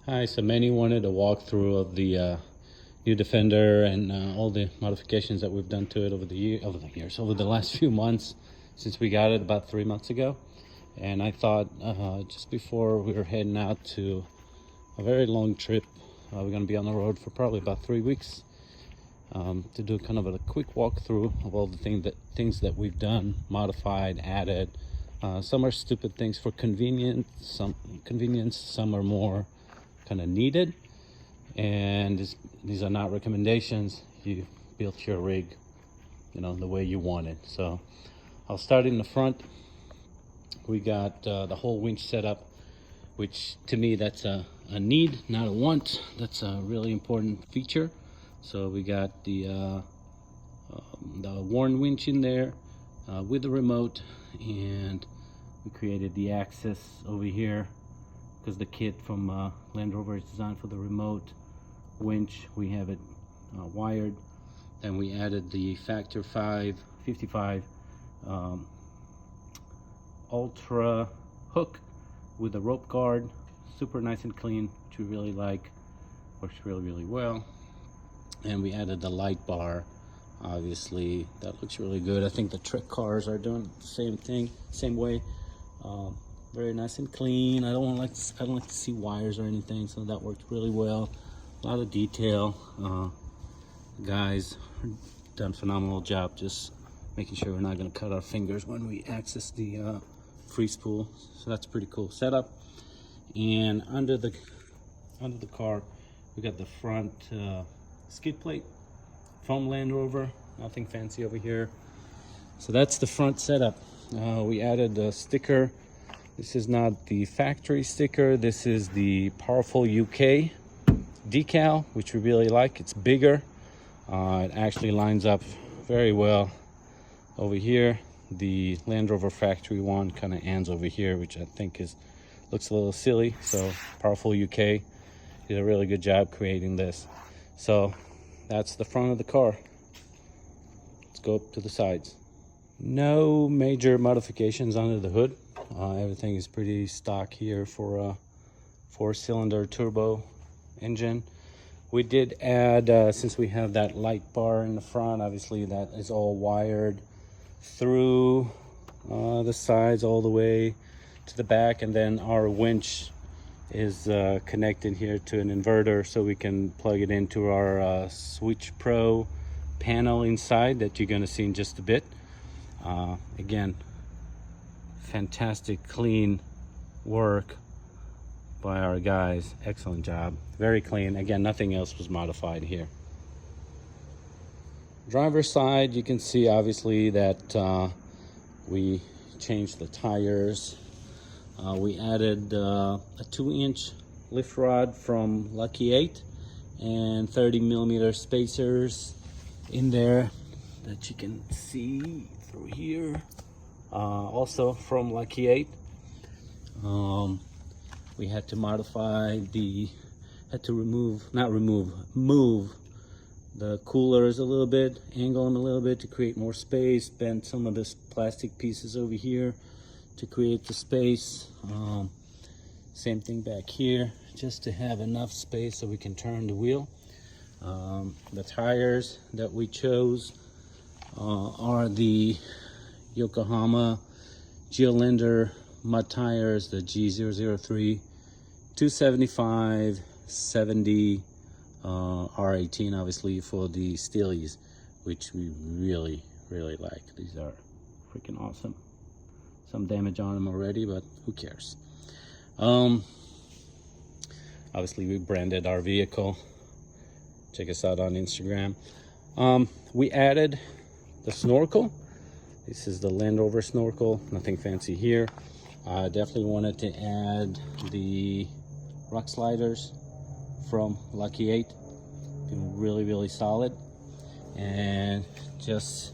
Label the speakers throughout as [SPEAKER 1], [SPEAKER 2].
[SPEAKER 1] Hi, so many wanted a walkthrough of the new Defender and all the modifications that we've done to it over the last few months since we got it about 3 months ago. And I thought just before we were heading out to a very long trip, we're going to be on the road for probably about 3 weeks, to do kind of a quick walkthrough of all the things that we've done, modified, added. Some are stupid things for convenience, some are more kind of needed, and these are not recommendations. You built your rig, the way you want it. So I'll start in the front. We got the whole winch setup, which to me that's a need, not a want. That's a really important feature. So we got the Warn winch in there with the remote, and we created the axis over here because the kit from Land Rover is designed for the remote winch. We have it wired. Then we added the Factor 55 Ultra hook with a rope guard, super nice and clean, which we really like. Works really well. And we added the light bar. Obviously that looks really good. I think the trick cars are doing the same thing, same way. Very nice and clean. I don't like to see wires or anything, so that worked really well. A lot of detail. Guys done a phenomenal job just making sure we're not going to cut our fingers when we access the free spool. So that's pretty cool setup. And under the car, we got the front skid plate from Land Rover. Nothing fancy over here. So that's the front setup. We added a sticker. This is not the factory sticker. This is the Powerful UK decal, which we really like. It's bigger. It actually lines up very well over here. The Land Rover factory one kind of ends over here, which I think looks a little silly. So Powerful UK did a really good job creating this. So that's the front of the car. Let's go up to the sides. No major modifications under the hood. Everything is pretty stock here for a 4-cylinder turbo engine. We did add, since we have that light bar in the front, obviously that is all wired through the sides all the way to the back, and then our winch is connected here to an inverter, so we can plug it into our Switch Pro panel inside that you're going to see in just a bit. Again, fantastic clean work by our guys. Excellent job, very clean. Again, nothing else was modified here. Driver's side, you can see obviously that we changed the tires. We added a 2-inch lift rod from Lucky 8 and 30mm spacers in there that you can see through here. Also from Lucky 8. We had to move the coolers a little bit, angle them a little bit to create more space, bend some of this plastic pieces over here to create the space. Same thing back here, just to have enough space so we can turn the wheel. The tires that we chose are the Yokohama Geolandar mud tires, the G003 275 70 R18, obviously for the Steelies, which we really like. These are freaking awesome. Some damage on them already, but who cares? Obviously we branded our vehicle. Check us out on Instagram. We added the snorkel. This is the Land Rover snorkel, nothing fancy here. Definitely wanted to add the rock sliders from Lucky 8. Been really solid. And just,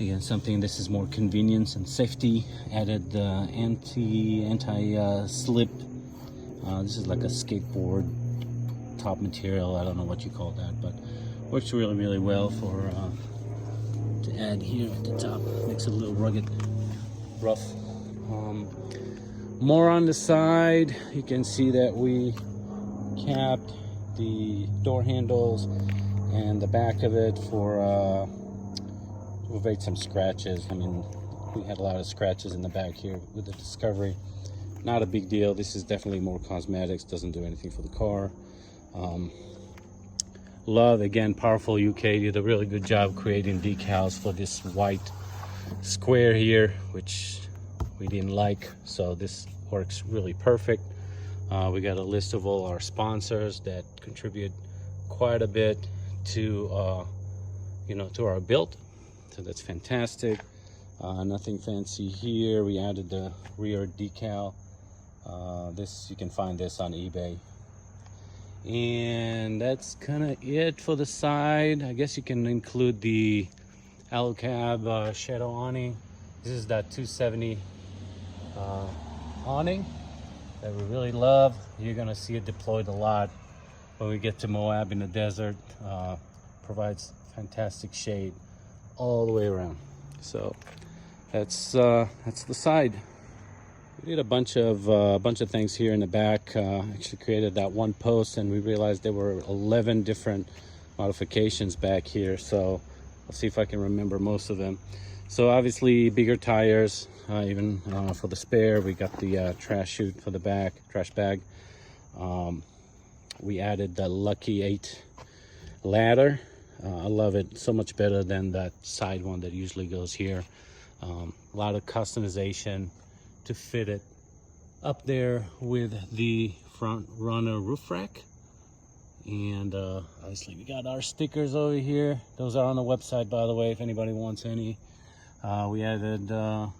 [SPEAKER 1] again, something, this is more convenience and safety. Added the anti-slip. This is like a skateboard top material. I don't know what you call that, but works really well for to add here at the top. Makes it a little rugged, rough. More on the side, you can see that we capped the door handles and the back of it to avoid some scratches. I mean, we had a lot of scratches in the back here with the Discovery. Not a big deal. This is definitely more cosmetics, doesn't do anything for the car. Love, again, Powerful UK did a really good job creating decals for this white square here, which we didn't like, so this works really perfect. We got a list of all our sponsors that contribute quite a bit to to our build, so that's fantastic. Nothing fancy here. We added the rear decal. This, you can find this on eBay. And that's kind of it for the side. I guess you can include the Alcab shadow awning. This is that 270 awning that we really love. You're gonna see it deployed a lot when we get to Moab in the desert. Provides fantastic shade all the way around. So that's the side. We did a bunch of things here in the back. Actually created that one post, and we realized there were 11 different modifications back here. So I'll see if I can remember most of them. So obviously bigger tires, even for the spare. We got the trash chute for the back, trash bag. We added the Lucky 8 ladder. I love it so much better than that side one that usually goes here. A lot of customization to fit it up there with the front runner roof rack. And obviously we got our stickers over here. Those are on the website, by the way, if anybody wants any. We added the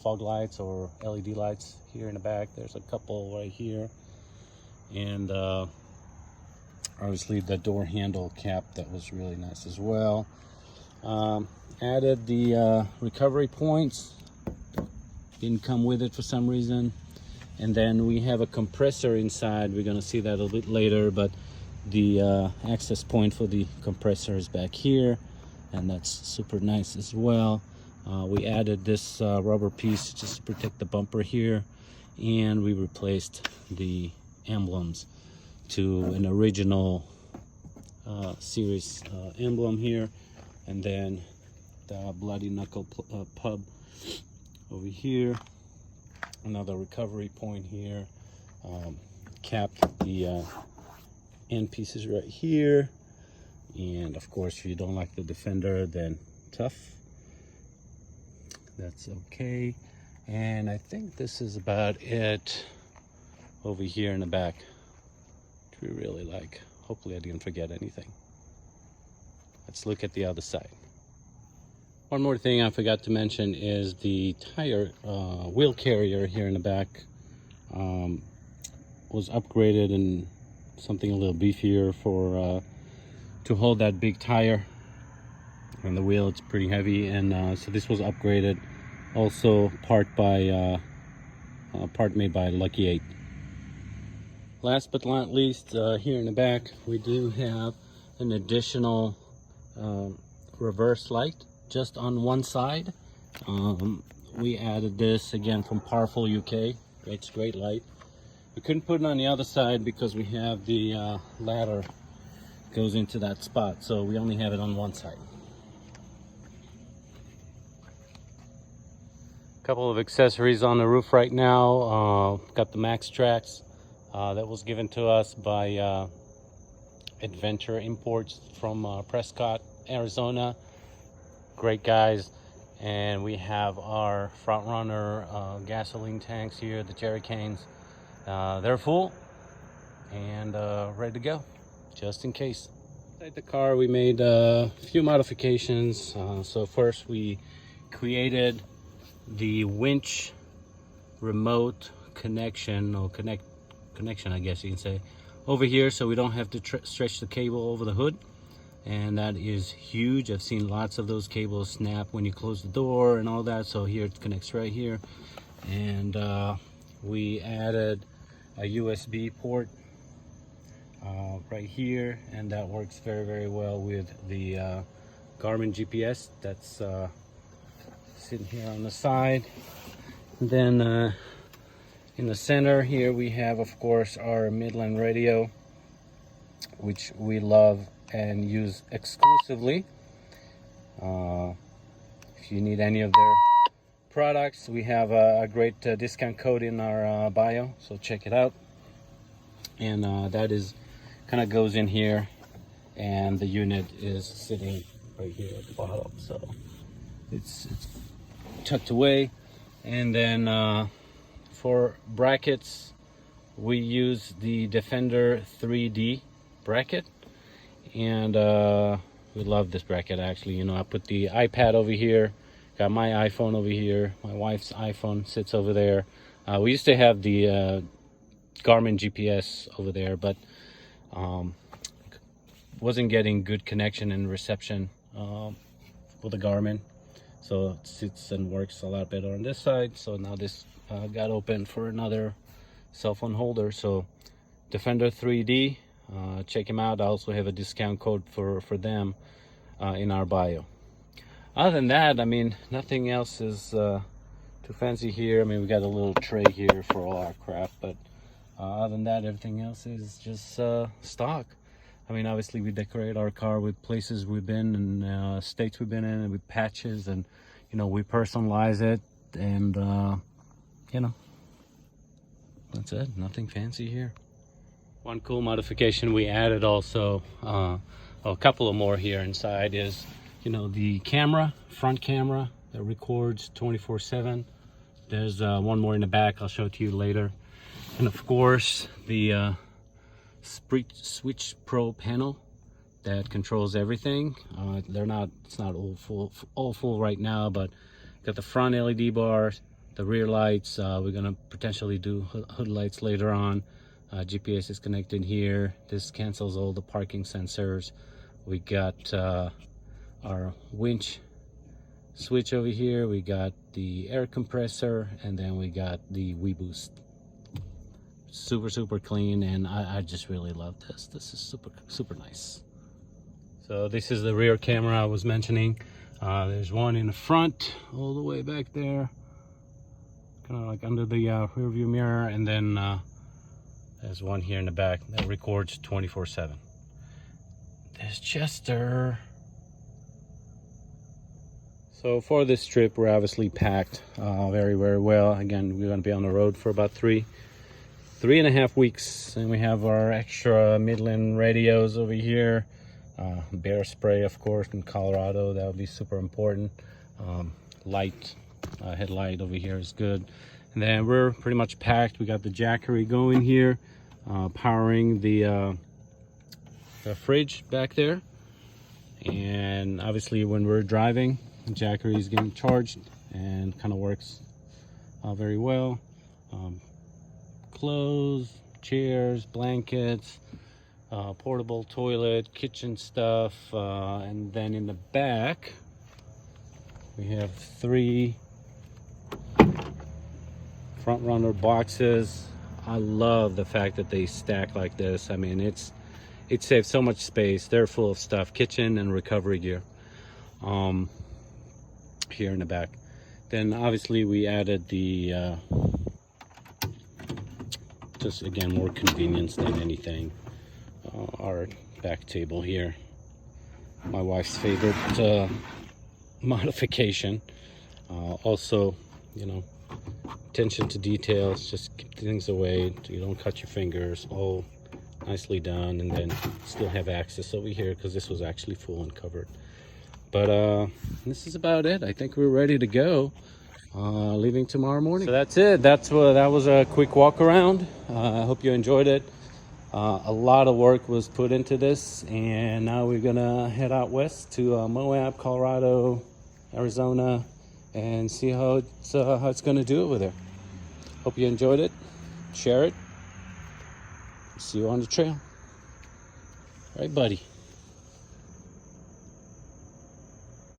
[SPEAKER 1] fog lights or LED lights here in the back. There's a couple right here. And obviously the door handle cap, that was really nice as well. Added the recovery points. Didn't come with it for some reason. And then we have a compressor inside. We're gonna see that a little bit later, but the access point for the compressor is back here, and that's super nice as well. We added this rubber piece just to protect the bumper here, and we replaced the emblems to an original series emblem here, and then the bloody knuckle pub over here. Another recovery point here. Capped the end pieces right here, and of course if you don't like the Defender, then tough, that's okay. And I think this is about it over here in the back, which we really like. Hopefully I didn't forget anything. Let's look at the other side. One more thing I forgot to mention is the tire wheel carrier here in the back was upgraded and something a little beefier for to hold that big tire. And the wheel, it's pretty heavy, and so this was upgraded. Also part made by Lucky 8. Last but not least, here in the back we do have an additional reverse light just on one side. We added this again from Powerful UK. It's great light. We couldn't put it on the other side because we have the ladder goes into that spot, so we only have it on one side. A couple of accessories on the roof right now. Got the Max Tracks that was given to us by Adventure Imports from Prescott, Arizona. Great guys. And we have our front runner gasoline tanks here, the jerry cans. They're full and ready to go, just in case. Inside the car we made a few modifications. So first we created the winch remote connection, or connection I guess you can say, over here, so we don't have to stretch the cable over the hood. And that is huge. I've seen lots of those cables snap when you close the door and all that. So here it connects right here. And we added a USB port right here, and that works very, very well with the Garmin GPS that's sitting here on the side. And then In the center here we have, of course, our Midland radio, which we love and use exclusively. If you need any of their products, we have a great discount code in our bio, so check it out. And that is kind of goes in here, and the unit is sitting right here at the bottom, so it's tucked away. And then for brackets, we use the Defender 3D bracket, and we love this bracket. Actually, you know, I put the iPad over here, got my iPhone over here, my wife's iPhone sits over there. We used to have the Garmin GPS over there, but wasn't getting good connection and reception with the Garmin, so it sits and works a lot better on this side. So now this got open for another cell phone holder. So Defender 3D, check him out. I also have a discount code for them in our bio. Other than that, I mean, nothing else is too fancy here. I mean, we got a little tray here for all our crap, but other than that, everything else is just stock. I mean, obviously we decorate our car with places we've been and states we've been in, and with patches, and you know, we personalize it, and you know, that's it. Nothing fancy here. One cool modification we added also, a couple of more here inside, is, you know, the camera, front camera that records 24/7. There's one more in the back. I'll show it to you later. And of course, the Switch Pro panel that controls everything. It's not all full right now, but got the front LED bars, the rear lights. We're gonna potentially do hood lights later on. GPS is connected here. This cancels all the parking sensors. We got our winch switch over here. We got the air compressor, and then we got the WeBoost. Super clean, and I just really love this. This is super nice. So this is the rear camera I was mentioning. There's one in the front all the way back there, kind of like under the rear view mirror, and then there's one here in the back that records 24/7. There's Chester. So for this trip, we're obviously packed very well. Again, we're going to be on the road for about 3.5 weeks, and we have our extra Midland radios over here. Bear spray, of course, in Colorado, that would be super important. Light, headlight over here is good. And then we're pretty much packed. We got the Jackery going here, powering the fridge back there. And obviously when we're driving, the Jackery is getting charged and kind of works very well. Clothes, chairs, blankets, portable toilet, kitchen stuff, and then in the back we have 3 front runner boxes. I love the fact that they stack like this. I mean, it saves so much space. They're full of stuff, kitchen and recovery gear, here in the back. Then obviously we added the just again, more convenience than anything, our back table here, my wife's favorite modification. Also, you know, attention to details, just keep things away so you don't cut your fingers. All nicely done, and then still have access over here because this was actually full and covered. But this is about it. I think we're ready to go, leaving tomorrow morning. So that's it. That was a quick walk around. I hope you enjoyed it. A lot of work was put into this, and now we're gonna head out west to Moab, Colorado, Arizona, and see how it's gonna do over there. Hope you enjoyed it. Share it. See you on the trail. All right, buddy.